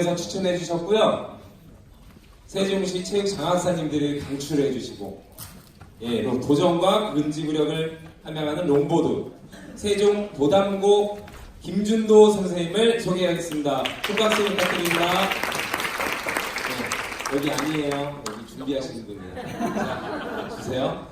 에서 추천해 주셨고요. 세종시 체육 장학사님들이 강추를 해주시고, 예, 도전과 근지구력을 함양하는 롱보드 세종 도담고 김준도 선생님을 소개하겠습니다. 큰 박수 부탁드립니다. 네, 여기 아니에요. 여기 준비하시는 분이에요. 자, 주세요.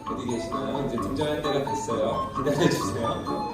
어디 계시나요? 이제 등장할 때가 됐어요. 기다려주세요.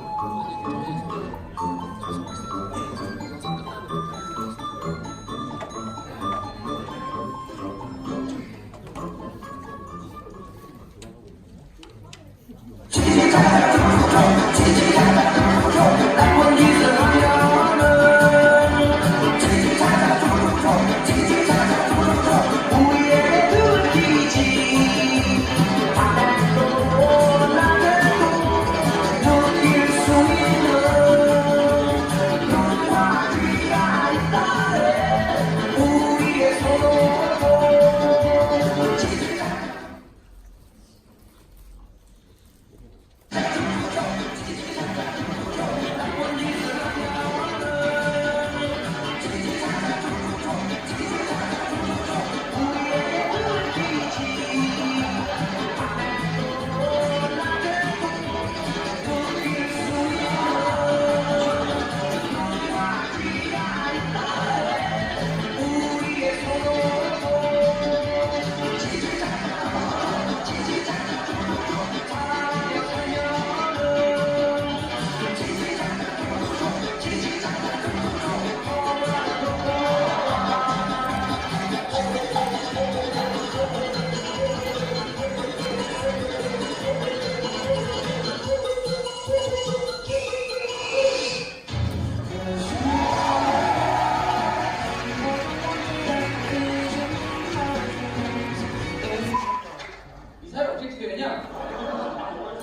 미사를 어떻게 튀겨내냐?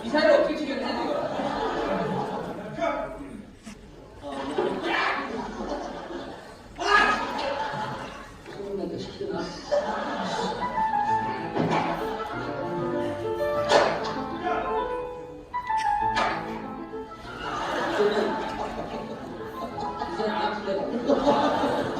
미사를 어떻게 튀겨내냐 이거? 소문난다 시키나? 이제는 안 아픈데.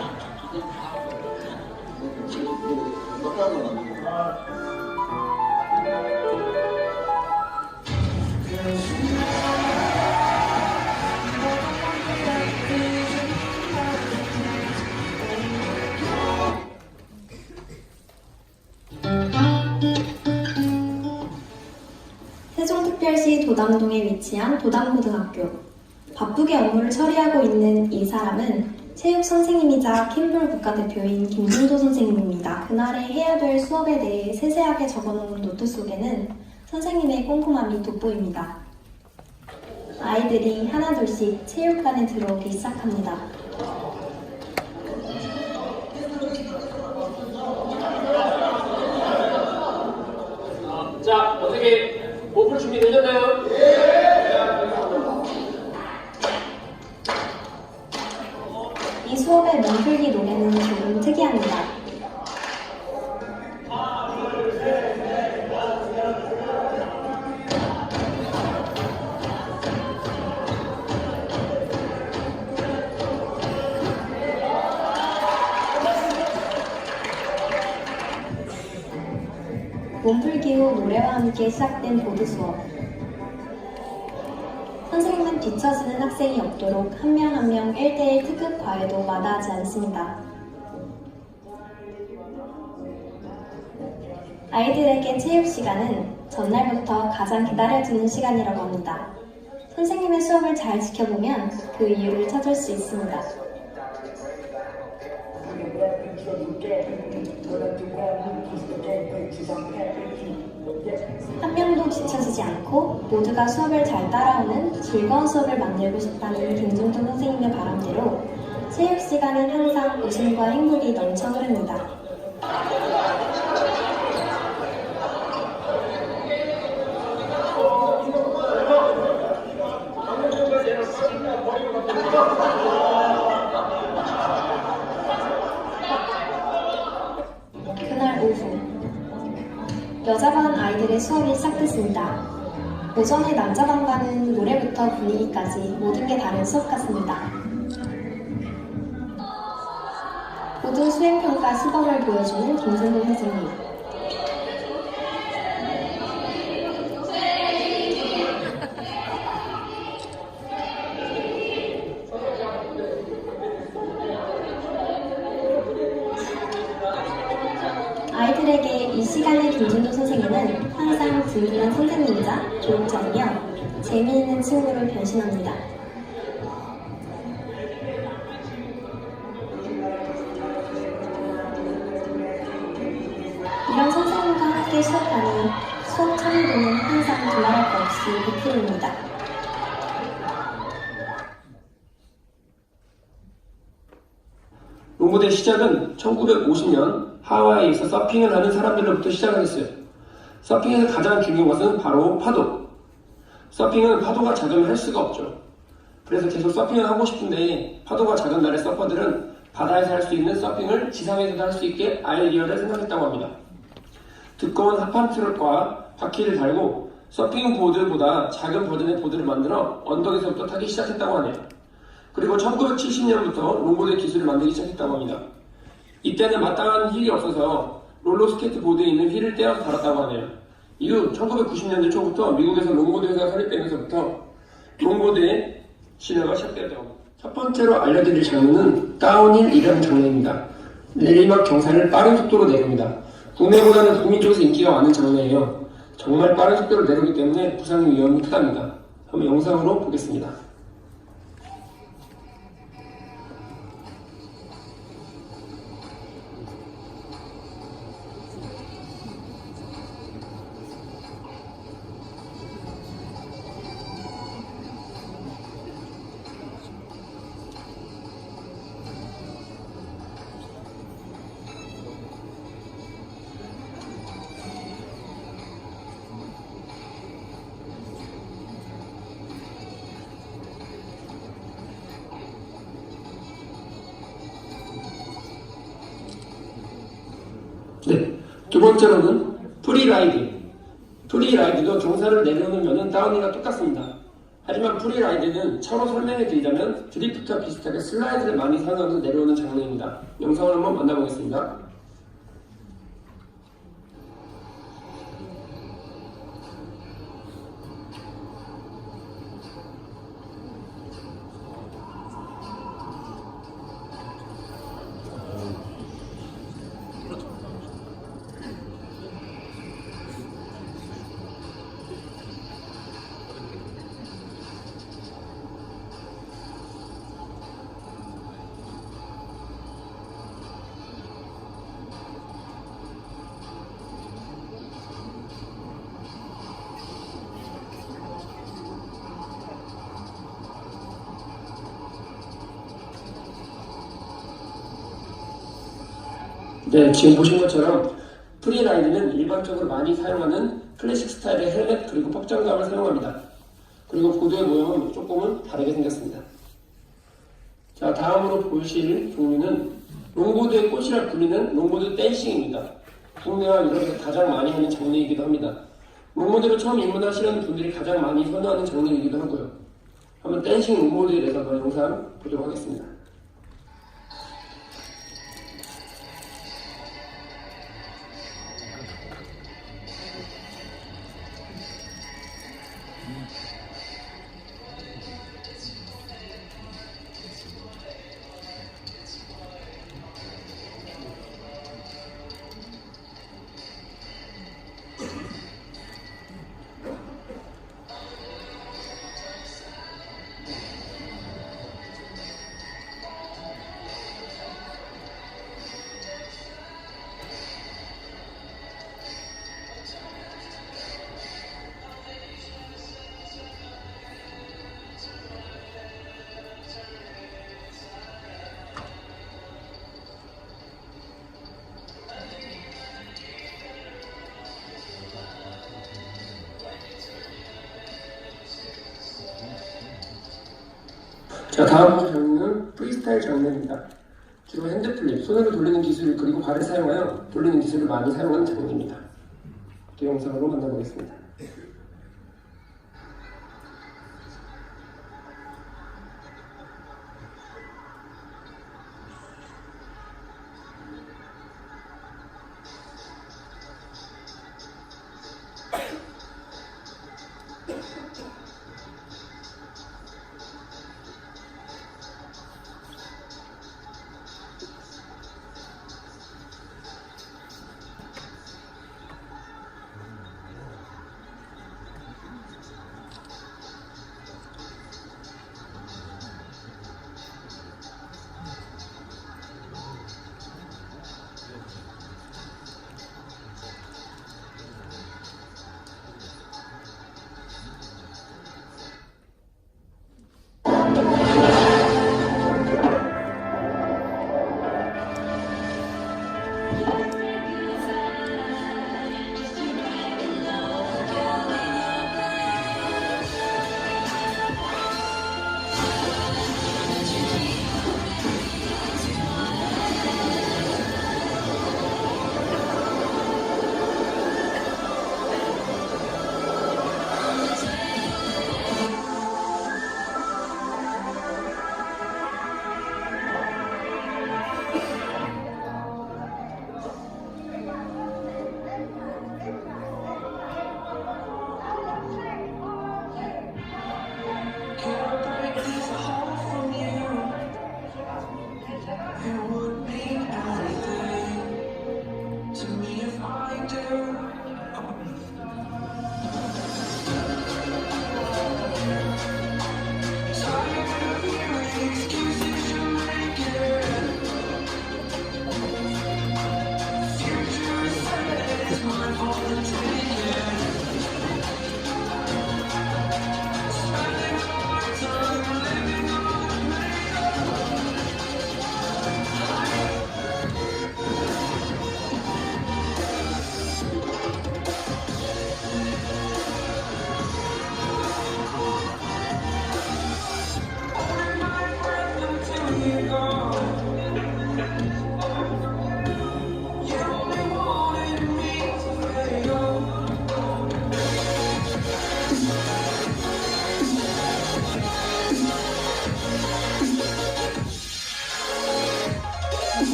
세종특별시 도담동에 위치한 도담고등학교. 바쁘게 업무를 처리하고 있는 이 사람은 체육 선생님이자 킴볼 국가대표인 김준도 선생님입니다. 그날에 해야 될 수업에 대해 세세하게 적어놓은 노트 속에는 선생님의 꼼꼼함이 돋보입니다. 아이들이 하나둘씩 체육관에 들어오기 시작합니다. 자, 어떻게 목표 준비되셨나요? 이 수업의 몸풀기 노래는 조금 특이합니다. 몸풀기 후 노래와 함께 시작된 보드 수업. 선생님은 뒤처지는 학생이 없도록 한 명 한 명 1대1 특급 과외도 마다하지 않습니다. 아이들에게 체육 시간은 전날부터 가장 기다려지는 시간이라고 합니다. 선생님의 수업을 잘 지켜보면 그 이유를 찾을 수 있습니다. 한 명도 지쳐지지 않고 모두가 수업을 잘 따라오는 즐거운 수업을 만들고 싶다는 김준도 선생님의 바람대로 체육 시간은 항상 웃음과 행복이 넘쳐 흐릅니다. 아이들의 수업이 시작됐습니다. 오전에 남자반과는 노래부터 분위기까지 모든 게 다른 수업 같습니다. 모든 수행평가 시범을 보여주는 김승도 선생님. 아이들에게 이 시간의 김진도 선생님은 항상 든든한 선생님이자 조력자이며 재미있는 친구로 변신합니다. 이런 선생님과 함께 수업하니 수업 참여도는 항상 두말할 것 없이 100%입니다. 롱보드의 시작은 1950년 하와이에서 서핑을 하는 사람들로부터 시작을 했어요. 서핑에서 가장 중요한 것은 바로 파도. 서핑은 파도가 작으면 할 수가 없죠. 그래서 계속 서핑을 하고 싶은데 파도가 작은 날의 서퍼들은 바다에서 할 수 있는 서핑을 지상에서도 할 수 있게 아이디어를 생각했다고 합니다. 두꺼운 하판 트럭과 바퀴를 달고 서핑 보드보다 작은 버전의 보드를 만들어 언덕에서부터 타기 시작했다고 하네요. 그리고 1970년부터 롱보드의 기술을 만들기 시작했다고 합니다. 이때는 마땅한 휠이 없어서 롤러스케이트 보드에 있는 휠을 떼어서 달았다고 하네요. 이후 1990년대 초부터 미국에서 롱보드 회사가 설립되면서부터 롱보드의 진화가 시작되었다고 합니다. 첫 번째로 알려드릴 장르는 다운힐이라는 장르입니다. 내리막 경사를 빠른 속도로 내립니다. 국내보다는 북미 쪽에서 인기가 많은 장르예요. 정말 빠른 속도로 내리기 때문에 부상 위험이 크답니다. 한번 영상으로 보겠습니다. 네, 두 번째로는 프리라이드. 프리라이드도 경사를 내려오는 면은 다운힐과 똑같습니다. 하지만 프리라이드는 차로 설명해 드리자면 드리프트와 비슷하게 슬라이드를 많이 사용하면서 내려오는 장르입니다. 영상을 한번 만나보겠습니다. 네, 지금 보신 것처럼 프리라이드는 일반적으로 많이 사용하는 클래식 스타일의 헬멧 그리고 pop장갑을 사용합니다. 그리고 보드의 모형은 조금은 다르게 생겼습니다. 자, 다음으로 보실 종류는 롱보드의 꽃이라 불리는 롱보드 댄싱입니다. 국내와 유럽에서 가장 많이 하는 장르이기도 합니다. 롱보드를 처음 입문하시는 분들이 가장 많이 선호하는 장르이기도 하고요. 한번 댄싱 롱보드에 대해서 더 영상 보도록 하겠습니다. 자, 다음 장르는 프리스타일 장르입니다. 주로 핸드플립, 손으로 돌리는 기술 그리고 발을 사용하여 돌리는 기술을 많이 사용하는 장르입니다. 또 영상으로 만나보겠습니다.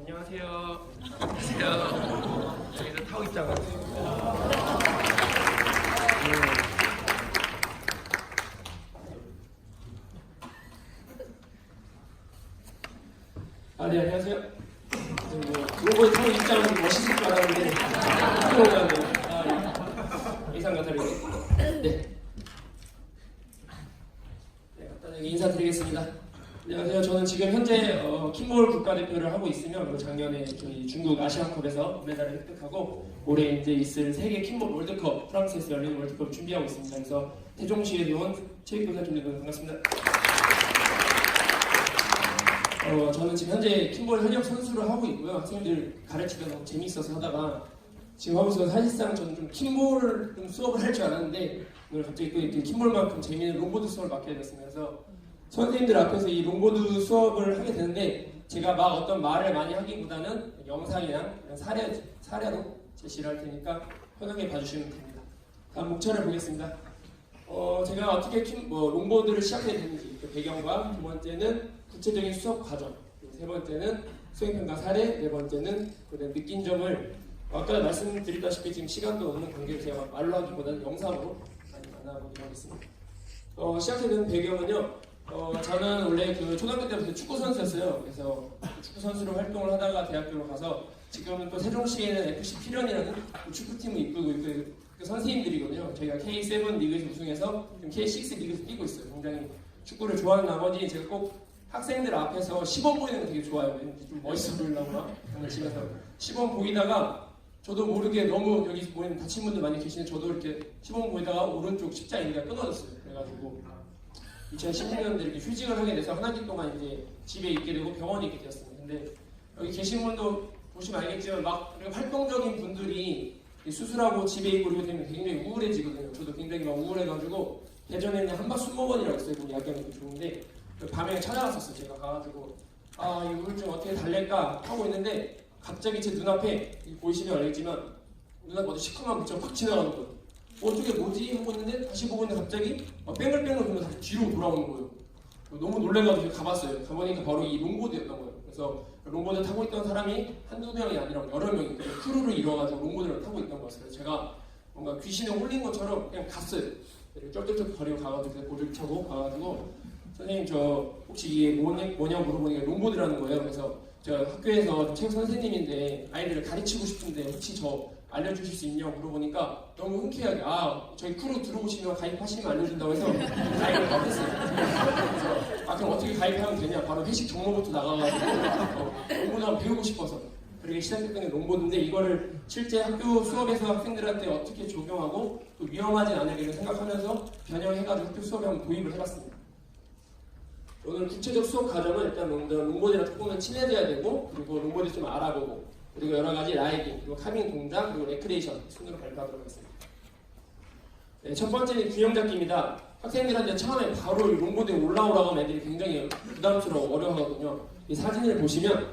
안녕하세요. 안녕하세요. 여기서 타고 있다가. 네, 안녕하세요. 로고에 타고 입장은 멋있을 줄 알았는데 예상과 다르게 네, 간단하게 인사드리겠습니다. 안녕하세요. 저는 지금 현재 킴볼 국가대표를 하고 있으며 작년에 저희 중국 아시안컵에서 금메달을 획득하고 올해 이제 있을 세계 킴볼 월드컵 프랑스에서 열리는 월드컵 준비하고 있습니다. 그래서 태종시에 온 체육교사 김대근 반갑습니다. 저는 지금 현재 킴볼 현역 선수를 하고 있고요. 학생들 가르치기가 너무 재밌어서 하다가 지금 하면서 사실상 저는 좀 킴볼 수업을 할 줄 알았는데 오늘 갑자기 또 이렇게 킴볼만큼 재미있는 롱보드 수업을 맡게 됐습니다. 그래서 선생님들 앞에서 이 롱보드 수업을 하게 되는데 제가 막 어떤 말을 많이 하기보다는 영상이나 사례로 제시를 할 테니까 편하게 봐주시면 됩니다. 다음 목차를 보겠습니다. 제가 어떻게 롱보드를 시작하게 됐는지 그 배경과 두 번째는 구체적인 수업 과정, 세 번째는 수행평가 사례, 네 번째는 느낀 점을 아까 말씀드렸다시피 지금 시간도 없는 관계로 제가 말로 하기보다는 영상으로 많이 만나보도록 하겠습니다. 시작하게 된 배경은요. 저는 원래 그 초등학교 때부터 축구 선수였어요. 그래서 축구 선수로 활동을 하다가 대학교로 가서 지금은 또 세종시에는 FC 필연이라는 축구팀을 이끌고 있고 그 선생님들이거든요. 저희가 K7 리그에서 우승해서 지금 K6 리그에서 뛰고 있어요. 굉장히 축구를 좋아하는 나머지 제가 꼭 학생들 앞에서 시범 보이는 거 되게 좋아해요. 좀 멋있어 보이려고 막 집에서 시범 보이다가 저도 모르게 너무 여기 보이는 다친 분들 많이 계시는데 저도 이렇게 시범 보이다가 오른쪽 십자인대가 끊어졌어요. 그래가지고 2016년도에 이렇게 휴직을 하게 돼서 한 학기 동안 이제 집에 있게 되고 병원에 있게 되었습니다. 근데 여기 계신 분도 보시면 알겠지만 막 활동적인 분들이 수술하고 집에 있고 이러게 되면 굉장히 우울해지거든요. 저도 굉장히 막 우울해가지고 예전에는 한바수목원이라고 있어요. 그 약간이 좋은데 밤에 찾아갔었어요. 제가 가가지고 이 우울증 어떻게 달랠까 하고 있는데 갑자기 제 눈앞에 보이시면 알겠지만 눈앞에 어디 시커먼 물체가 확 지나가는 거예요. 어떻게 뭐지? 하고 있는데 다시 보고 있는데 갑자기 뺑글뺑글 돌면서 다시 뒤로 돌아오는 거예요. 너무 놀래가지고 가봤어요. 가보니까 바로 이 롱보드였던 거예요. 그래서 롱보드 타고 있던 사람이 한두 명이 아니라 여러 명이 크루를 이뤄가지고 롱보드를 타고 있던 거였어요. 그래서 제가 뭔가 귀신에 홀린 것처럼 그냥 갔어요. 쩔쩔쩔 거리고 가가지고 보드를 타고 가가지고 선생님 저 혹시 이게 뭐냐고 물어보니까 롱보드라는 거예요. 그래서 제가 학교에서 체육 선생님인데 아이들을 가르치고 싶은데 혹시 저 알려주실 수 있냐고 물어보니까 너무 흔쾌하게 저희 크루 들어오시면 가입하시면 알려준다고 해서 가입을 못했어요. 그래서 그럼 어떻게 가입하면 되냐? 바로 회식 정모부터 나가가지고 롱보드 한번 배우고 싶어서 그렇게 시작했던 게 롱보드인데 이거를 실제 학교 수업에서 학생들한테 어떻게 적용하고 또 위험하진 않을까 생각하면서 변형해가지고 학교 수업에 한번 도입을 해봤습니다. 오늘 구체적 수업 과정은 일단 롱보드랑 조금은 친해져야 되고 그리고 롱보드 좀 알아보고 그리고 여러 가지 라이딩, 그리고 카빙 동작, 그리고 레크레이션 순으로 발표하도록 하겠습니다. 네, 첫 번째는 균형 잡기입니다. 학생들한테 처음에 바로 이 롱보드에 올라오라고 하면 애들이 굉장히 부담스러워 어려워하거든요. 이 사진을 보시면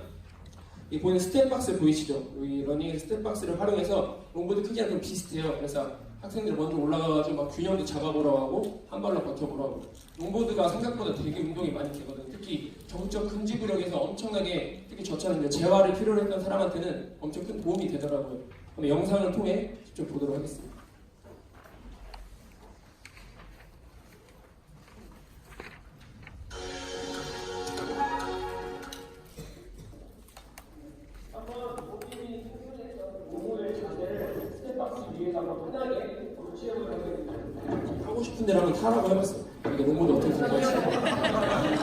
이 보이는 스텝박스 보이시죠? 이 러닝 스텝박스를 활용해서 롱보드 크기랑 좀 비슷해요. 그래서 학생들 먼저 올라가가지고 막 균형도 잡아보라고 하고 한 발로 버텨보라고 하고 롱보드가 생각보다 되게 운동이 많이 되거든요. 특히 정적 근지구력에서 엄청나게 특히 저처럼 재활을 필요로 했던 사람한테는 엄청 큰 도움이 되더라고요. 그럼 영상을 통해 직접 보도록 하겠습니다. 하고 싶은 대로 한번 타라고 해봤어요. 이게 롱보드 어떻게 될 거지?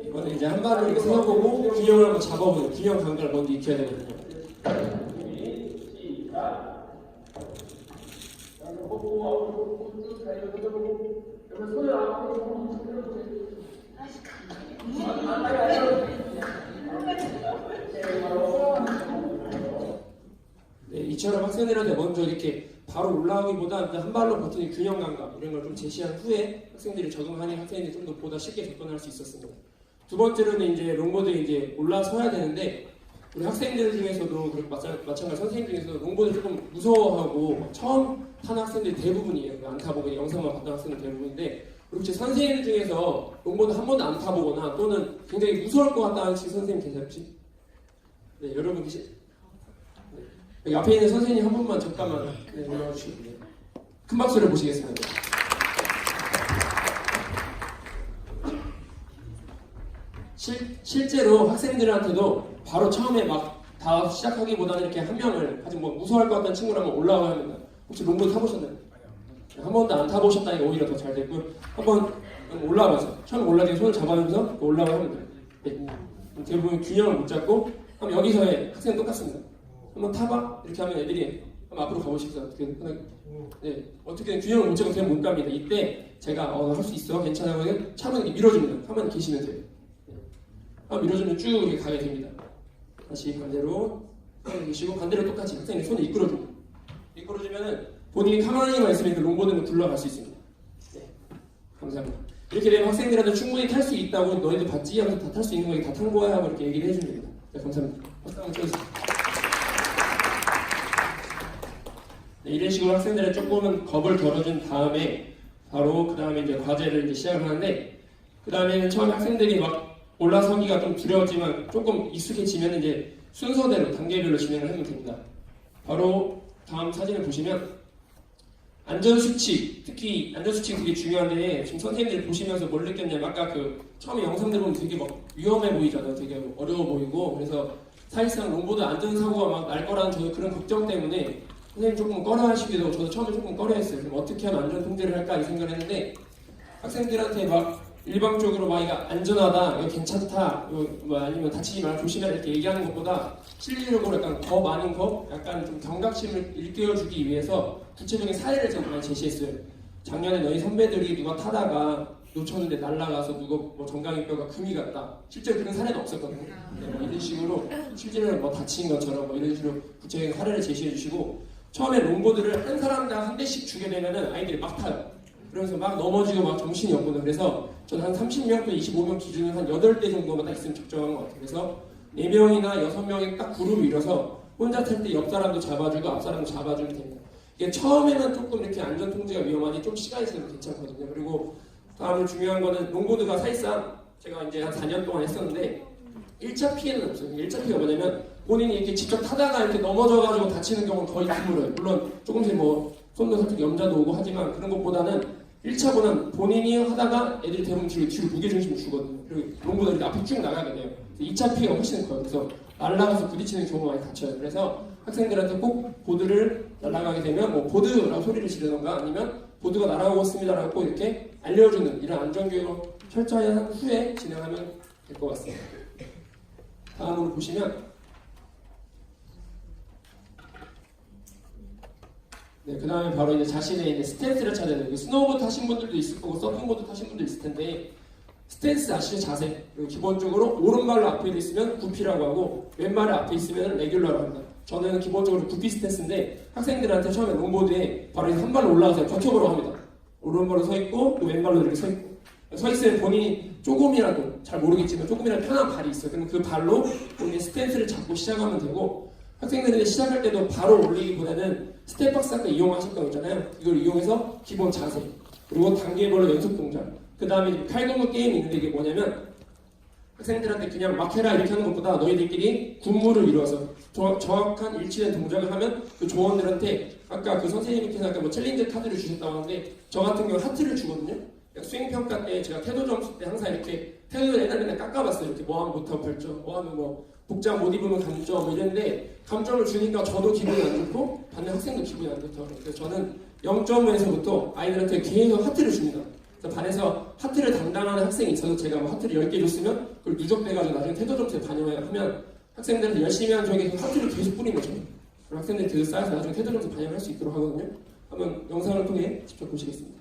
이번에 이제 한 발을 이렇게 세워보고 균형을 한번 잡아보는 균형 감각을 먼저 익혀야 되거든요. 네, 이처럼 학생들한테 먼저 이렇게 바로 올라오기보다 한 발로 버티는 균형 감각 이런 걸 좀 제시한 후에 학생들이 적응하니 학생들이 좀 더 보다 쉽게 접근할 수 있었습니다. 두 번째로는 이제 롱보드에 이제 올라서야 되는데 우리 학생들 중에서도 그리고 마찬가지 선생님 중에서도 롱보드 조금 무서워하고 처음 타는 학생들이 대부분이에요. 안 타보고 영상만 봤던 학생들 대부분인데 그리고 제 선생님 중에서 롱보드 한 번도 안 타보거나 또는 굉장히 무서울 것 같다 하는 선생님 계세요 혹시? 네, 여러분 계시? 네. 여기 앞에 있는 선생님 한 분만 잠깐만 올라와 주시면 큰 박수를 보시겠습니다. 실제로 학생들한테도 바로 처음에 막 다 시작하기보다는 이렇게 한 명을 아직 뭐 무서워할 것 같다는 친구를 한번 올라가야 합니다. 혹시 롱보드 타보셨나요? 한 번도 안 타보셨다니까 오히려 더 잘 됐고 한번 올라와보세요. 처음 올라가서 손을 잡아주면서 올라가야 합니다. 네. 대부분 균형을 못 잡고 그럼 여기서의 학생은 똑같습니다. 한번 타봐 이렇게 하면 애들이 한번 앞으로 가보십시오. 네, 어떻게든 균형을 못 잡고 그냥 못 갑니다. 이때 제가 할 수 있어 괜찮아요. 차분하게 밀어줍니다. 가만히 계시면 돼요. 한번 밀어주면 쭉 이렇게 가게 됩니다. 다시 반대로 계시고 반대로 똑같이 학생이 손을 이끌어줍니다. 이끌어주면은 본인이 가만히만 있으면 그 롱보드는 굴러갈 수 있습니다. 네, 감사합니다. 이렇게 되면 학생들한테 충분히 탈 수 있다고 너희들 봤지? 하면서 다 탈 수 있는 거에 다 탄 거야 하고 이렇게 얘기를 해주면 됩니다. 네, 감사합니다. 박수 한번 쳐주세요. 네, 이런 식으로 학생들의 조금은 겁을 덜어준 다음에 바로 그 다음에 이제 과제를 이제 시작을 하는데 그 다음에는 처음에 학생들이 막 올라서기가 좀 두려웠지만 조금 익숙해지면 이제 순서대로 단계별로 진행을 하면 됩니다. 바로 다음 사진을 보시면 안전수칙, 특히 안전수칙이 되게 중요한데 지금 선생님들 보시면서 뭘 느꼈냐면 아까 그 처음에 영상들 보면 되게 막 위험해 보이잖아요. 되게 어려워 보이고 그래서 사실상 롱보드 안전사고가 막 날 거라는 저도 그런 걱정 때문에 선생님 조금 꺼려하시기도 하고 저도 처음에 조금 꺼려했어요. 그럼 어떻게 하면 안전통제를 할까 이 생각을 했는데 학생들한테 막 일방적으로 막 이거 안전하다, 이거 괜찮다, 이거 뭐 아니면 다치지 말아 조심해라 이렇게 얘기하는 것보다 실질적으로 약간 겁 아닌 거, 약간 좀 경각심을 일깨워주기 위해서 구체적인 사례를 제가 많이 제시했어요. 작년에 너희 선배들이 누가 타다가 놓쳤는데 날아가서 누가 뭐 정강이뼈가 금이 갔다. 실제로 그런 사례는 없었거든요. 네, 뭐 이런 식으로 실제로 뭐 다친 것처럼 뭐 이런 식으로 구체적인 사례를 제시해 주시고 처음에 롱보드를 한 사람당 한 대씩 주게 되면은 아이들이 막 타요. 그러면서 막 넘어지고 막 정신이 없거든요. 그래서 저는 한 30명 또 25명 기준으로 한 8대 정도만 딱 있으면 적정한 것 같아요. 그래서 4명이나 6명이 딱 그룹을 이뤄서 혼자 탈 때 옆 사람도 잡아주고 앞 사람도 잡아주면 됩니다. 이게 처음에는 조금 이렇게 안전 통제가 위험하니 좀 시간이 지나면 괜찮거든요. 그리고 다음으로 중요한 거는 롱보드가 사실상 제가 이제 한 4년 동안 했었는데 1차 피해는 없어요. 1차 피해가 뭐냐면 본인이 이렇게 직접 타다가 이렇게 넘어져가지고 다치는 경우는 거의 드물어요. 물론 조금씩 뭐 손도 살짝 염자도 오고 하지만 그런 것보다는 1차보다는 본인이 하다가 애들이 대부분 뒤로 무게중심을 주거든요. 그리고 롱보드가 이렇게 앞에 쭉 나가게 돼요. 2차 피해가 훨씬 커요. 그래서 날아가서 부딪히는 경우가 많이 다쳐요. 그래서 학생들한테 꼭 보드를 날아가게 되면 뭐 보드라고 소리를 지르던가 아니면 보드가 날아가고 있습니다라고 꼭 이렇게 알려주는 이런 안전교육을 철저히 한 후에 진행하면 될 것 같습니다. 다음으로 보시면 네, 그 다음에 바로 이제 자신의 이제 스탠스를 찾아야 돼요. 스노우보드 타신 분들도 있을 거고 서핑보드 타신 분도 있을 텐데 스탠스 아시죠? 자세. 그리고 기본적으로 오른발로 앞에 있으면 구피라고 하고 왼발이 앞에 있으면 레귤러라고 합니다. 저는 기본적으로 구피 스탠스인데 학생들한테 처음에 롱보드에 바로 한 발로 올라가서 격혀보라고 합니다. 오른발로 서 있고 또 왼발로 이렇게 서 있고 서 있으면 본인이 조금이라도 잘 모르겠지만 조금이라도 편한 발이 있어요. 그럼 그 발로 본인의 스탠스를 잡고 시작하면 되고 학생들이 시작할 때도 바로 올리기보다는 스텝박스 아까 이용하실 거 있잖아요. 이걸 이용해서 기본 자세 그리고 단계별로 연속 동작 그 다음에 칼군무 게임이 있는데 이게 뭐냐면 학생들한테 그냥 막 해라 이렇게 하는 것보다 너희들끼리 군무를 이루어서 정확한 일치된 동작을 하면 그 조원들한테 아까 그 선생님께서 아까 뭐 챌린저 카드를 주셨다고 하는데 저 같은 경우 하트를 주거든요. 수행평가 때 제가 태도 점수 때 항상 이렇게 태도를 옛날에 깎아봤어요. 이렇게 뭐 하면 못하고 별점, 뭐 하면 뭐 복장 못 입으면 감점 뭐 이랬는데 감점을 주니까 저도 기분이 안 좋고 반대 학생도 기분이 안 좋더라고요. 그래서 저는 0.5에서부터 아이들한테 계속 하트를 줍니다. 그래서 반에서 하트를 담당하는 학생이 있어서 제가 뭐 하트를 10개 줬으면 그걸 누적돼가지고 나중에 태도 점수에 반영하면 학생들한테 열심히 한 적에 하트를 계속 뿌린 거죠. 그럼 학생들이 계속 쌓여서 나중에 태도 점수 반영할 수 있도록 하거든요. 한번 영상을 통해 직접 보시겠습니다.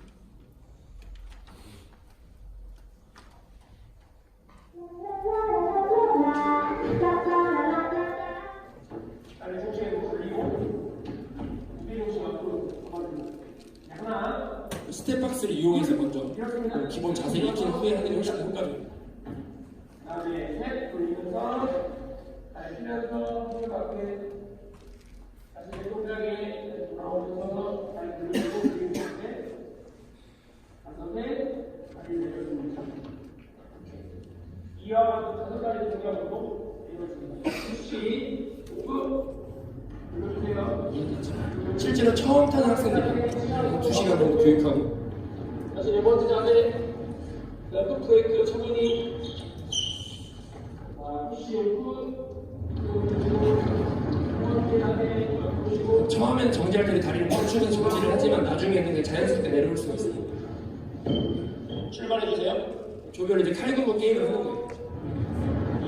스텝박스를 이용해서 먼저 기본 자세를 익힌 후에 하는 게 훨씬 더 효과적입니다. 다음에 셋 돌리면서 다시 쉬면서 손을 밖에 다시 내 동작에 돌아오면서 다시 돌리고 그리고 셋 다섯에 다시 내려줍니다. 이와 같은 5가지 동작으로 이루어집니다. 푸시, 오브 실제로 처음 타는 학생들이 2시간 정도 교육하고 다시 4번째 자세 풋 브레이크 천천히 푸시 오픈 처음에는 정지할 때 다리를 멈추는 정지를 하지만 나중에는 자연스럽게 내려올 수가 있습니다. 출발해주세요. 조별로 이제 칼군무 게임을 하는 거예요.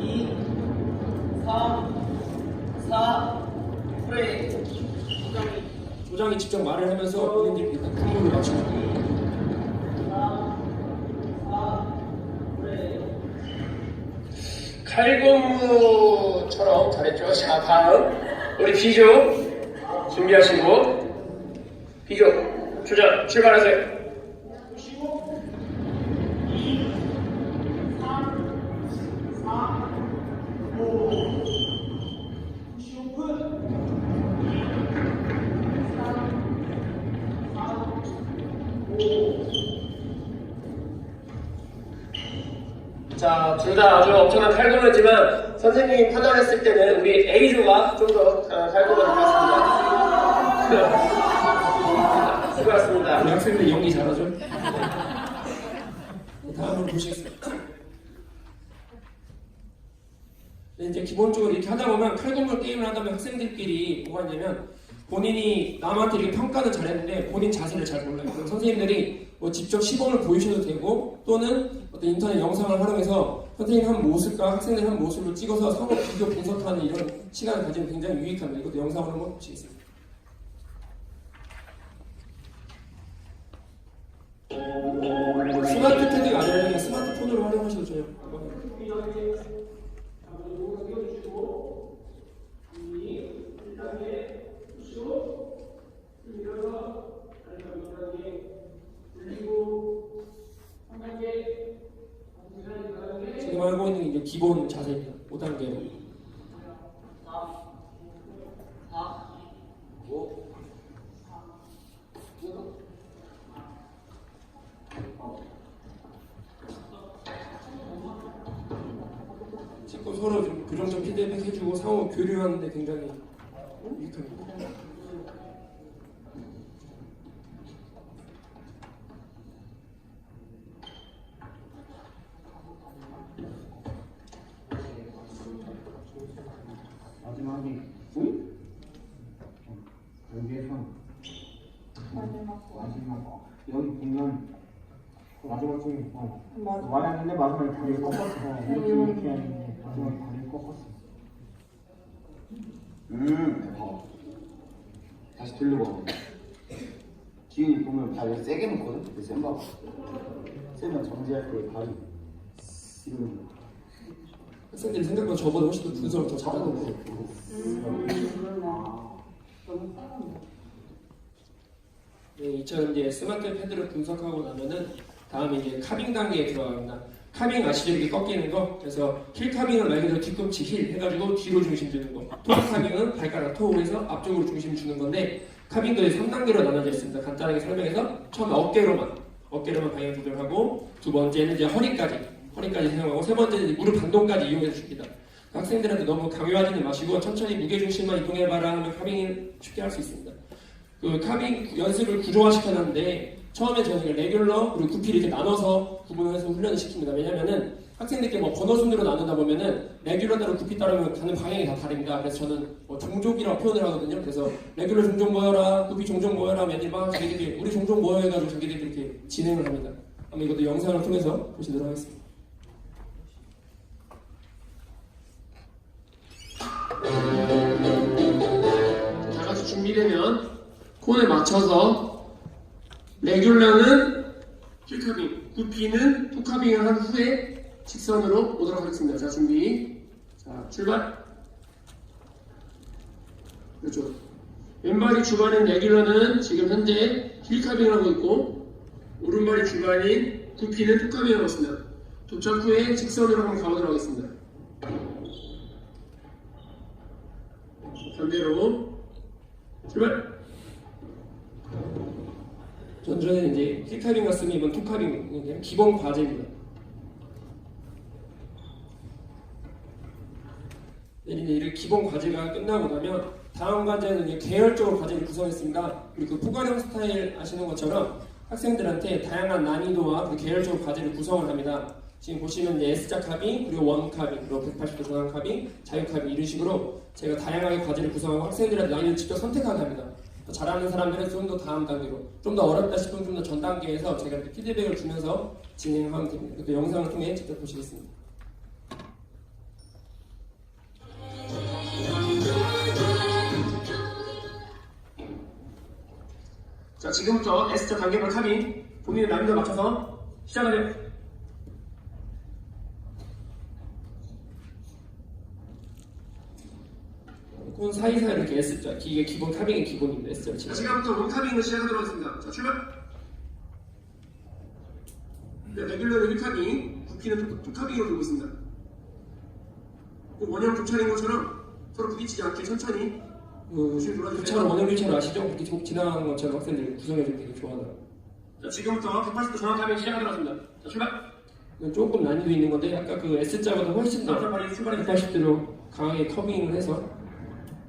2, 3, 4 조장이 직접 말을 하면서 본인들이 일단 군무를 맞추는 거예요. 칼군무처럼 잘했죠. 자, 다음 우리 비조 준비하시고 비조 조장 출발하세요. 자, 둘 다 아주 엄청난 칼군무였지만 선생님이 판단했을 때는 우리 A조가 좀 더 칼군무를 했습니다. 수고하셨습니다. 우리 학생들 연기 잘하죠? 다음으로 보시겠습니다. 네, 이제 기본적으로 이렇게 하다 보면 칼군무 게임을 하다 보면 학생들끼리 뭐가 있냐면 본인이 남한테 이렇게 평가는 잘했는데 본인 자세를 잘 몰라요. 그럼 선생님들이 뭐 직접 시범을 보이셔도 되고 또는 어떤 인터넷 영상을 활용해서 선생님 한 모습과 학생들 한 모습을 찍어서 상호 비교 분석하는 이런 시간을 가지면 굉장히 유익합니다. 이것도 영상으로 한번 보시겠습니다. 스마트 패드가 아니라 스마트폰으로 활용하셔도 좋아요. 지금 알고 있는 게 이제 기본 자세입니다. 5단계로. 지금 서로 좀 교정점 피드백 해주고 상호 교류하는데 굉장히 유익합니다. 마지막에 여기에서 마지막 여기 보면 마지막 중에 말했는데 마지막에 다리를 꺾었어. 이렇게 하는데 마지막에 다리를 꺾었어. 봐봐. 다시 돌려봐. 기운이 보면 다리 세게 놓거든? 그래서 센 봐봐. 세면 정지할 때 발이 이러는 거. 학생들이 생각보다 저보다 훨씬 더 분석을 더 잘하는데 네, 이처럼 이제 스마트 패드를 분석하고 나면은 다음에 이제 카빙 단계에 들어갑니다. 카빙 아시죠? 이렇게 꺾이는 거. 그래서 힐 카빙은 말 그대로 뒤꿈치 힐 해가지고 뒤로 중심 주는 거. 토 카빙은 발가락 토우에서 앞쪽으로 중심 주는 건데 카빙도 3단계로 나눠져 있습니다. 간단하게 설명해서 처음 어깨로만 방향 조절하고 두 번째는 이제 허리까지 사용하고 세 번째는 무릎 반동까지 이용해서 줍니다. 학생들한테 너무 강요하지는 마시고 천천히 무게중심만 이동해봐라 하면 카빙을 쉽게 할 수 있습니다. 그 카빙 연습을 구조화시켜놨는데 처음에 저희가 레귤러 그리고 구피 이렇게 나눠서 구분해서 훈련을 시킵니다. 왜냐면은 학생들께 뭐 번호 순으로 나누다 보면은 레귤러 따로 구피 따르면 가는 방향이 다 다릅니다. 그래서 저는 뭐 종족이라고 표현을 하거든요. 그래서 레귤러 종족 모여라, 구피 종족 모여라 하면 애들이 막 자기들이 우리 종족 모여 해가지고 자기들이 이렇게 진행을 합니다. 아마 이것도 영상을 통해서 보시도록 하겠습니다. 다 같이 준비되면 콘에 맞춰서 레귤러는 힐카빙, 구피는 투카빙을 한 후에 직선으로 오도록 하겠습니다. 자, 준비. 자, 출발. 그렇죠. 왼발이 주반인 레귤러는 지금 현재 힐카빙을 하고 있고 오른발이 주반인 구피는 투카빙을 하고 있습니다. 도착 후에 직선으로 한번 가보도록 하겠습니다. 반대로 출발. 전에는 이제 힐카빙 갔으면 이번 투카빙 기본 과제입니다. 이제 이렇게 기본 과제가 끝나고 나면 다음 과제는 이제 계열적으로 과제를 구성했습니다. 그리고 그 포괄형 스타일 아시는 것처럼 학생들한테 다양한 난이도와 계열적으로 과제를 구성을 합니다. 지금 보시면 이제 S자 카빙, 그리고 원 카빙, 그리고 180도 전환 카빙, 자유 카빙 이런 식으로 제가 다양하게 과제를 구성하고 학생들한테 난이도를 직접 선택하게 합니다. 잘하는 사람들은 좀 더 다음 단계로, 좀 더 어렵다 싶으면 좀 더 전 단계에서 제가 이렇게 피드백을 주면서 진행하면 됩니다. 그것도 영상을 통해 직접 보시겠습니다. 자, 지금부터 S자 단계별 카빙 본인의 난이도에 맞춰서 시작하세요. 콘 사이사이 이렇게 S자, 이게 기본 카빙의 기본입니다. S자를 치면. 지금부터 원 카빙을 시작하도록 하겠습니다. 자, 출발! 네, 레귤러는 1카빙, 구피는 2카빙으로 들고 있습니다. 꼭 원형 교차인 것처럼 서로 부딪히지 않게 천천히 교차로 원형 교차로 아시죠? 이렇게 쭉 지나가는 것처럼 학생들이 구성해주면 되게 좋아하더라고요. 자, 지금부터 180도 전환 카빙 시작하도록 하겠습니다. 자, 출발! 조금 난이도 있는 건데 아까 그 S자보다 훨씬 더 180도로 강하게 커빙을 해서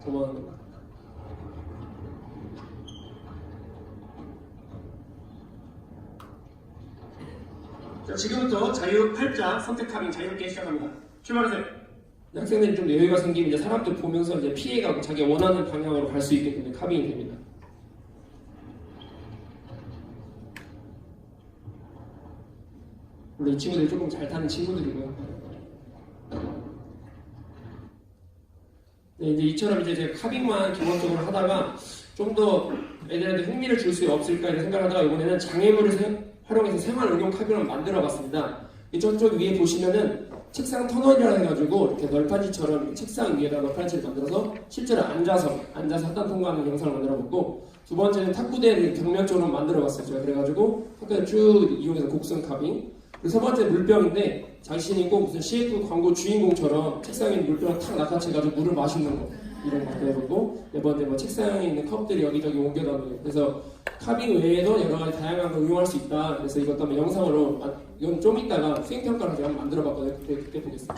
고마워합니다. 자, 지금부터 자유 8자 선택 카빙 자유롭게 시작합니다. 출발하세요. 학생들이 좀 여유가 생기면 이제 사람들 보면서 이제 피해가고 자기 원하는 방향으로 갈 수 있게 되는 카빙이 됩니다. 물론 이 친구들이 조금 잘 타는 친구들이고요. 네, 이제 이처럼 이제 제가 카빙만 기본적으로 하다가 좀 더 애들한테 흥미를 줄 수 없을까 이런 생각을 하다가 이번에는 장애물을 활용해서 생활 응용 카빙을 만들어봤습니다. 저쪽 위에 보시면은 책상 터널이라 해가지고 이렇게 널판지처럼 책상 위에다 널판지를 만들어서 실제로 앉아서 학단 통과하는 영상을 만들어봤고, 두 번째는 탁구대를 벽면적으로 만들어봤어요. 제가 그래가지고 탁구대 쭉 이용해서 곡선 카빙. 그리고 세 번째 물병인데 자신이 꼭 무슨 CF 광고 주인공처럼 책상에 물병을 탁 낚아채가지고 물을 마시는 거 이런 거 해보고, 네 번째 뭐 책상에 있는 컵들이 여기저기 옮겨다니는 거. 그래서 카빙 외에도 여러 가지 다양한 걸 응용할 수 있다. 그래서 이것도 한번 영상으로 이건 좀 이따가 수행평가를 제가 한번 만들어봤거든요. 그때 보겠습니다.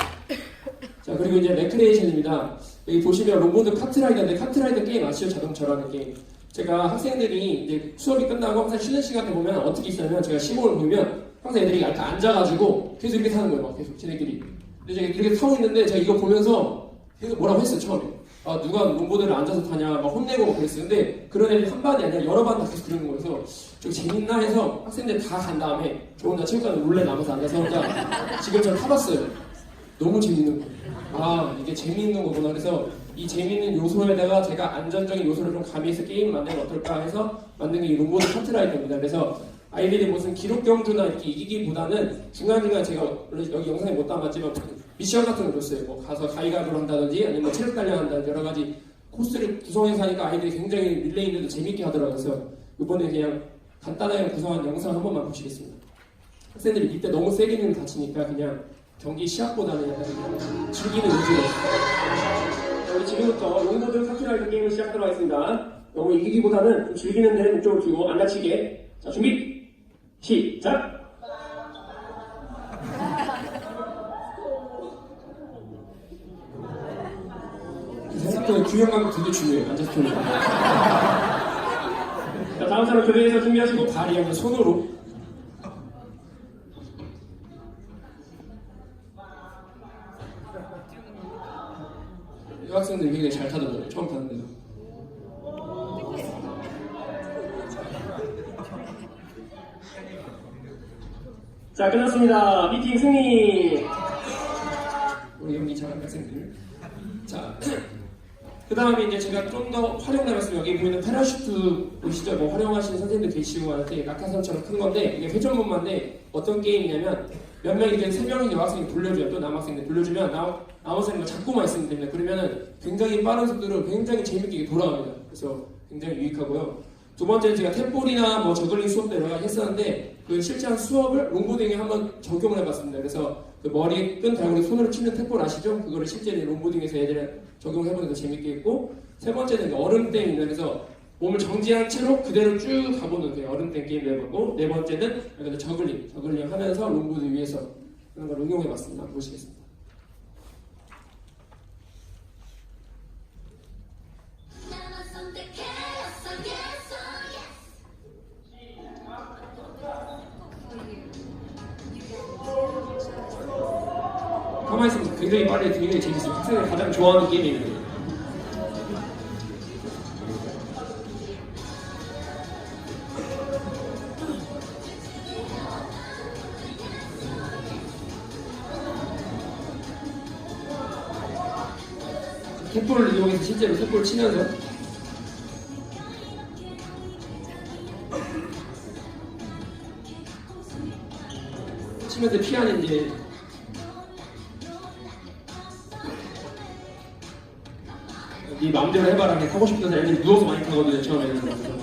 자, 그리고 이제 레크레이션입니다. 여기 보시면 로보드 카트라이더인데 카트라이더 게임 아시죠? 자동차라는 게임. 제가 학생들이 이제 수업이 끝나고 항상 쉬는 시간에 보면 어떻게 있냐면 제가 시범을 보면 항상 애들이 이렇게 앉아가지고 계속 이렇게 타는 거예요. 막 계속 쟤네끼리. 근데 제가 이렇게 타고 있는데 제가 이거 보면서 계속 뭐라고 했어요. 처음에. 아, 누가 롱보드를 앉아서 타냐 막 혼내고 막 그랬어요. 근데 그런 애들이 한 반이 아니라 여러 반 다 계속 그러는 거여서 좀 재밌나 해서 학생들 다 간 다음에 저 혼자 체육관에 몰래 남아서 앉아서 혼자 지금 전 타봤어요. 너무 재밌는 거예요. 아, 이게 재밌는 거구나. 그래서 이 재밌는 요소에다가 제가 안전적인 요소를 좀 가미해서 게임 만들면 어떨까 해서 만든 게 이 롱보드 카트라이더입니다. 그래서 아이들이 무슨 기록 경주나 이렇게 이기기보다는 중간중간 제가 여기 영상에 못 담았지만 미션 같은 거 줬어요. 뭐 가서 가위가위로 한다든지 아니면 뭐 체력 단련 한다든지 여러 가지 코스를 구성해서 하니까 아이들이 굉장히 릴레이인데도 재밌게 하더라고요. 그래서 이번에 그냥 간단하게 구성한 영상 한 번만 보시겠습니다. 학생들이 이때 너무 세게는 다치니까 그냥 경기 시합보다는 약간 그냥 즐기는 위주로. 우리 지금부터 롱보드 카트라이더 게임을 시작하도록 하겠습니다. 너무 이기기보다는 좀 즐기는 데 목적을 두고 안 다치게. 자, 준비! 시작! 생각보다 균형감이 되게 중요해요. 앉아서 켜는 거. 자, 다음 사람 교대에서 준비하시고 다리 아니면 손으로. 이 학생들이 굉장히 잘 타더라고요. 처음 타는데도. 자, 끝났습니다. 미팅 승리! 우리 연기 잘하는 학생들. 자, 그 다음에 이제 제가 좀 더 활용해봤으면 여기 보이는 패러슈트 보시죠? 뭐 활용하시는 선생님들 계시고 이렇게 낙하산처럼 큰 건데 이게 회전문마인데 어떤 게임이냐면 몇 명이 이렇게 세 명이 여학생이 돌려줘요. 또 남학생들 돌려주면 남학생이 잡고만 있으면 됩니다. 그러면은 굉장히 빠른 속도로 굉장히 재밌게 돌아갑니다. 그래서 굉장히 유익하고요. 두 번째는 제가 탭볼이나 뭐 저글링 수업도 여러 가지 했었는데 그 실제한 수업을 롱보딩에 한번 적용을 해봤습니다. 그래서 그 머리에 끈 달고 손으로 치는 탭볼 아시죠? 그거를 실제 롱보딩에서 애들을 적용해보니까 재밌게 했고, 세 번째는 얼음땡입니다. 그래서 몸을 정지한 채로 그대로 쭉 가보는 그 얼음땡 게임을 해봤고, 네 번째는 저글링 하면서 롱보드 위에서 그런 걸 응용해봤습니다. 한번 보시겠습니다. 가만히 있으면 굉장히 빠르게 굉장히 재밌어요. 학생들이 가장 좋아하는 게임이에요. 탭볼을 이용해서 실제로 탭볼을 치면서 피하는 이제 네 마음대로 해봐라. 하고 싶은 대로 애들이 누워서 많이 타거든요. 처음에는. 그래서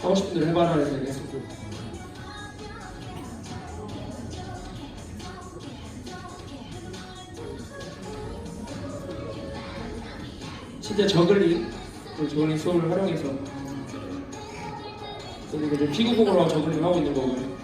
하고 싶은 대로 해봐라 해서 얘기했었고. 실제 저글링 수업을 활용해서 그리고 이제 피구공으로 저글링 하고 있는 거고요.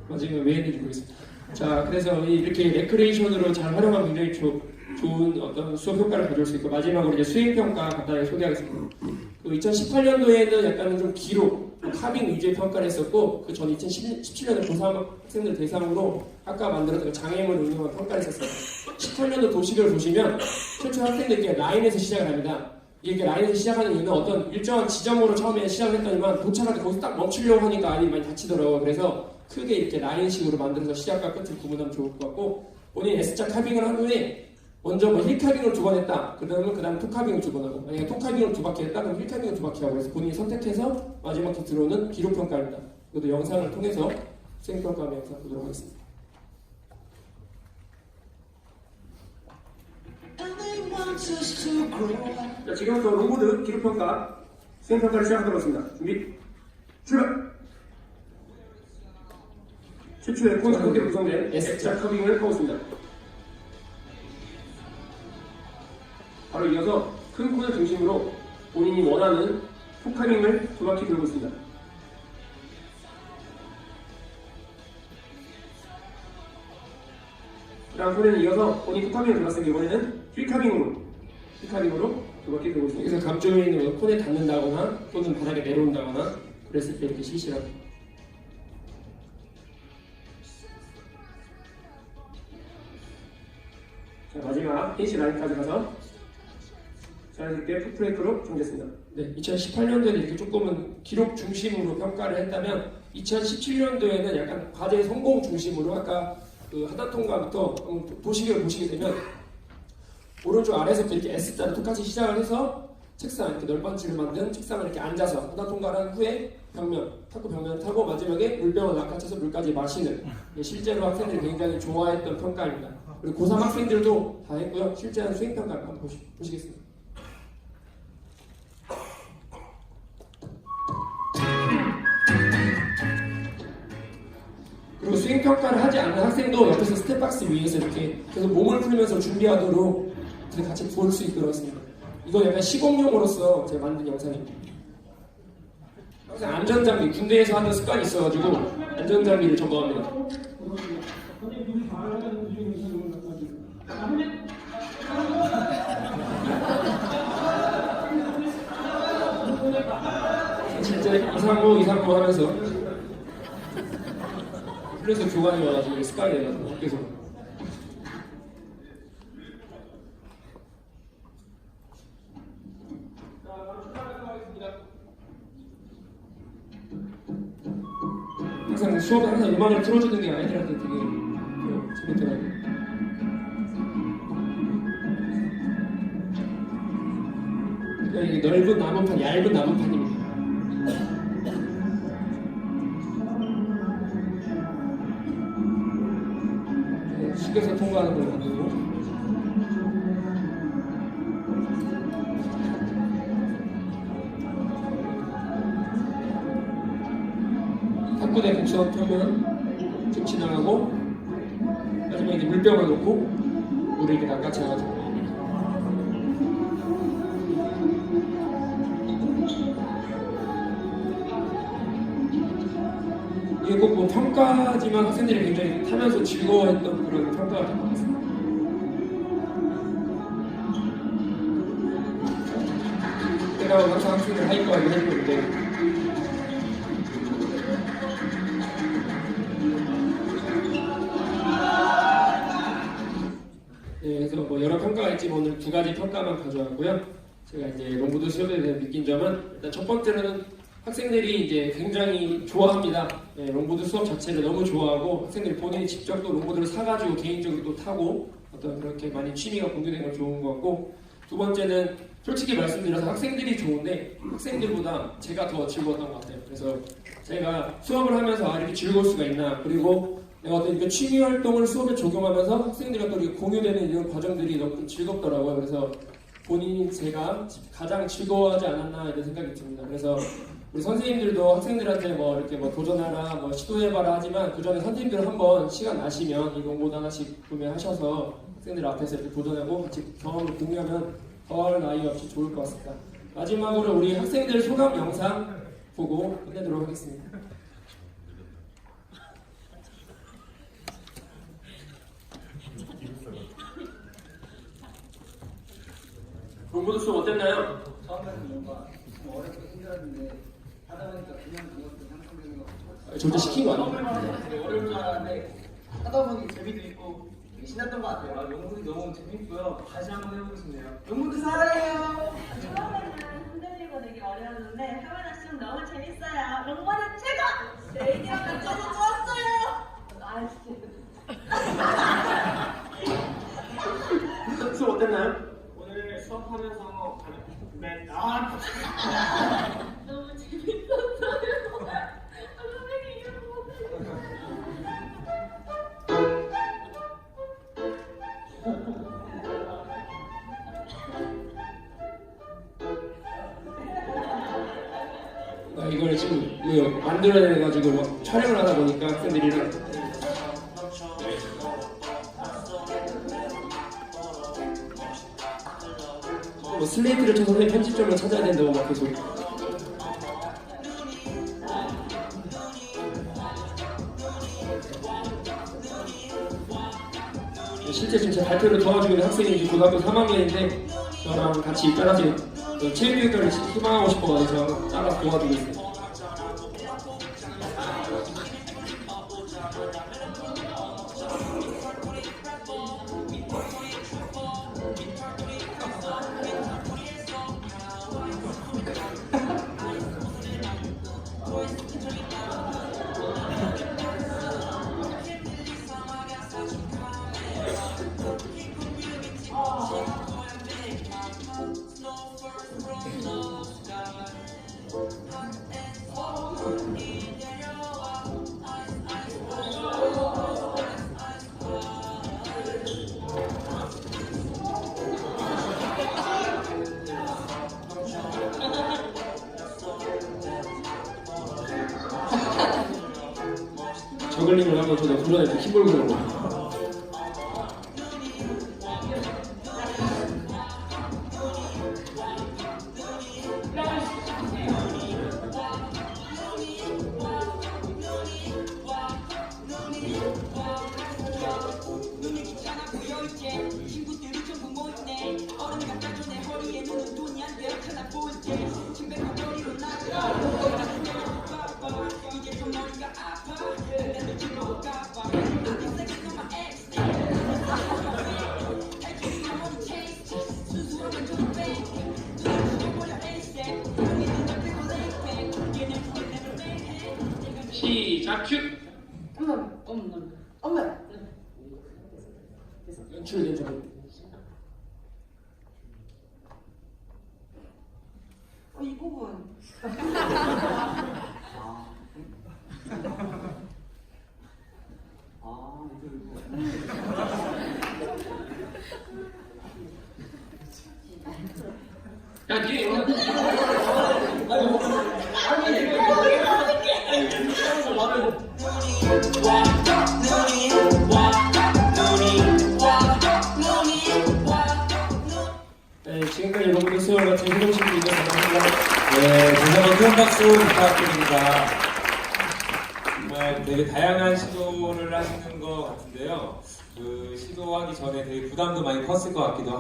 마지막에 왜 했는지 모르겠습니다. 자, 그래서 이렇게 레크레이션으로 잘 활용하면 굉장히 좋은 어떤 수업 효과를 가져올 수 있고, 마지막으로 이제 수행평가 간단하게 소개하겠습니다. 그 2018년도에는 약간 좀 기록, 카빙 위주의 평가를 했었고 그 전 2017년에 고3 학생들 대상으로 아까 만들었던 장애물 응용한 평가를 했었어요. 18년도 도식을 보시면 최초 학생들께 라인에서 시작을 합니다. 이게 라인에서 시작하는 이유는 어떤 일정한 지점으로 처음에 시작을 했더니만 도착할 때 거기서 딱 멈추려고 하니까 아이들이 많이 다치더라고요. 그래서 크게 이렇게 라인식으로 만들어서 시작과 끝을 구분하면 좋을 것 같고 본인이 S자 카빙을 한 후에 먼저 뭐 힐카빙을 2번 했다. 그다음에 톡카빙을 2번 하고 만약에 톡카빙을 2바퀴 했다. 그럼 힐카빙을 2바퀴 하고 그래서 본인이 선택해서 마지막 기 들어오는 기록평가입니다. 이것도 영상을 통해서 수행평가 영상 보도록 하겠습니다. 자, 지금부터 롱보드 기록평가 수행평가를 시작하도록 하겠습니다. 준비 출발! 최초의 콘서트로 구성된 S자 커빙을 하고 있습니다. 바로 이어서 큰 콘을 중심으로 본인이 원하는 톡카빙을 2바퀴 돌고 있습니다. 그 다음 콘에는 이어서 본인 톡카빙을 돌았을 때 이번에는 힐카빙으로 2바퀴 돌고 있습니다. 여기서 감쪽에 있는 콘에 닿는다거나 또는 바닥에 내려온다거나 그랬을 때 이렇게 실시합니다. 자, 마지막 피니시 라인까지 가서 자연스럽게 풋브레이크로 정지했습니다. 네, 2018년도에는 이렇게 조금은 기록 중심으로 평가를 했다면 2017년도에는 약간 과제 성공 중심으로 아까 그 하단 통과부터 도식을 보시게 되면 오른쪽 아래에서부터 이렇게 S자로 똑같이 시작을 해서 책상 이렇게 널빤지를 만든 책상을 이렇게 앉아서 하단 통과를 한 후에 탁구 벽면을 타고 마지막에 물병을 낚아채서 물까지 마시는 실제로 학생들이 굉장히 좋아했던 평가입니다. 그리고 고3 학생들도 다 했고요. 실제한 수행평가를 한번 보시겠습니다. 그리고 수행평가를 하지 않는 학생도 옆에서 스텝박스 위에서 이렇게 계속 몸을 풀면서 준비하도록 같이 볼 수 있도록 했습니다. 이건 약간 시공용으로서 제가 만든 영상입니다. 항상 안전장비, 군대에서 하는 습관이 있어가지고 안전장비를 점검합니다. 진짜 이상고 하면서 그래서 교관이 와가지고 습관이 돼가지고 학교에서 항상 수업에 항상 음악을 틀어주는 게 아이들한테 되게 재밌더라고요. 이게 넓은 나무판, 얇은 나무판입니다. 숙여서 통과하는 걸 만들고 탁구대 곡선 펴면 쭉 지나가고 마지막에 이제 물병을 놓고 물을 이렇게 낚아채가지고 이게 꼭 뭐 평가지만 학생들이 굉장히 타면서 즐거워했던 그런 평가가 된 것 같습니다. 제가 항상 학생들 하이퍼하게 해주는데 네, 그래서 뭐 여러 평가가 있지만 오늘 2가지 평가만 가져왔고요. 제가 이제 롱보드 수업에 대해 느낀 점은 일단 첫 번째로는 학생들이 이제 굉장히 좋아합니다. 네, 롱보드 수업 자체를 너무 좋아하고 학생들이 본인이 직접 또 롱보드를 사가지고 개인적으로 또 타고 어떤 그렇게 많이 취미가 공유되는 건 좋은 것 같고 두 번째는 솔직히 말씀드려서 학생들이 좋은데 학생들보다 제가 더 즐거웠던 것 같아요. 그래서 제가 수업을 하면서 이렇게 즐거울 수가 있나 그리고 내가 어떤 이렇게 취미 활동을 수업에 적용하면서 학생들과 또 이렇게 공유되는 이런 과정들이 너무 즐겁더라고요. 그래서 본인이 제가 가장 즐거워하지 않았나 이런 생각이 듭니다. 그래서 우리 선생님들도 학생들한테 뭐 이렇게 뭐 도전하라, 뭐 시도해봐라 하지만 그 전에 선생님들 한번 시간 나시면 이 롱보드 하나씩 구매하셔서 학생들 앞에서 이렇게 도전하고 같이 경험을 공유하면 더할 나위 없이 좋을 것 같습니다. 마지막으로 우리 학생들 소감 영상 보고 끝내도록 하겠습니다. 롱보드 수업 어땠나요? 처음에는 뭔가 좀 어렵고 힘들었는데 하다 보니까 그냥 그것도 상상되는 거 절대 시킨 거 아니에요? 되게 어려울 줄 알았는데 하다 보니 재미도 있고 되게 신났던 것 같아요. 아, 영문이 너무 재밌고요. 다시 한번 해보고 싶네요. 영문도 사랑해요. 처음에는 흔들리고 되게 어려웠는데 하면 할수록 너무 재밌어요. 롱머는 최고! 레이디랑 같이 해서 좋았어요. 아 진짜. 수업 어땠나요? 오늘 수업하면서 너무 재밌었어요. 선생님 이름 못해요. 이걸 지금 이거 만들어내가지고 막 촬영을 하다 보니까 학생들이랑 뭐 슬레이트를 쳐서 선생님 편집점을 찾아야 된다고 막 계속 실제 지금 제 발표를 도와주고 있는 학생이 이제 고등학교 3학년인데 저랑 같이 따라서 체육교육과를 희망하고 싶어가지고 따라서 도와주고 있어요. 저글링을 하고 저도 불러낼 키보드 들고 시작 큐! 엄마. 연출된 점 이 부분. 야 뒤에 네, 지금까지 여러분들 수업 같은 희동식이 감사합니다. 네, 다시 한번 큰 박수 부탁드립니다. 정말 되게 다양한 시도를 하시는 것 같은데요. 그 시도하기 전에 되게 부담도 많이 컸을 것 같기도 하고.